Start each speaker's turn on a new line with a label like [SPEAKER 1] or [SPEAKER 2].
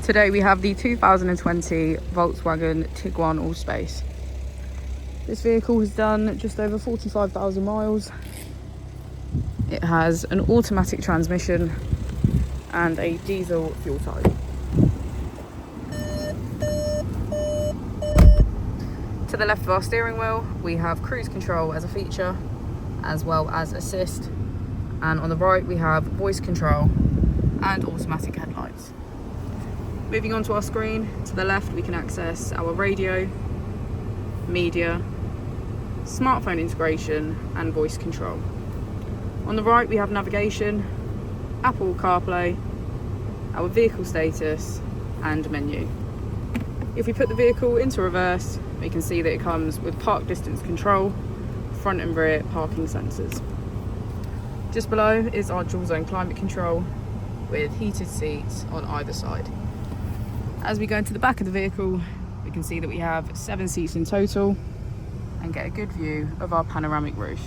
[SPEAKER 1] Today we have the 2020 Volkswagen Tiguan All Space. This vehicle has done just over 45,000 miles. It has an automatic transmission and a diesel fuel type. To the left of our steering wheel, we have cruise control as a feature, as well as assist. And on the right, we have voice control and automatic headlights. Moving on to our screen, to the left, we can access our radio, media, smartphone integration, and voice control. On the right, we have navigation, Apple CarPlay, our vehicle status, and menu. If we put the vehicle into reverse, we can see that it comes with park distance control, front and rear parking sensors. Just below is our dual zone climate control with heated seats on either side. As we go into the back of the vehicle, we can see that we have 7 seats in total and get a good view of our panoramic roof.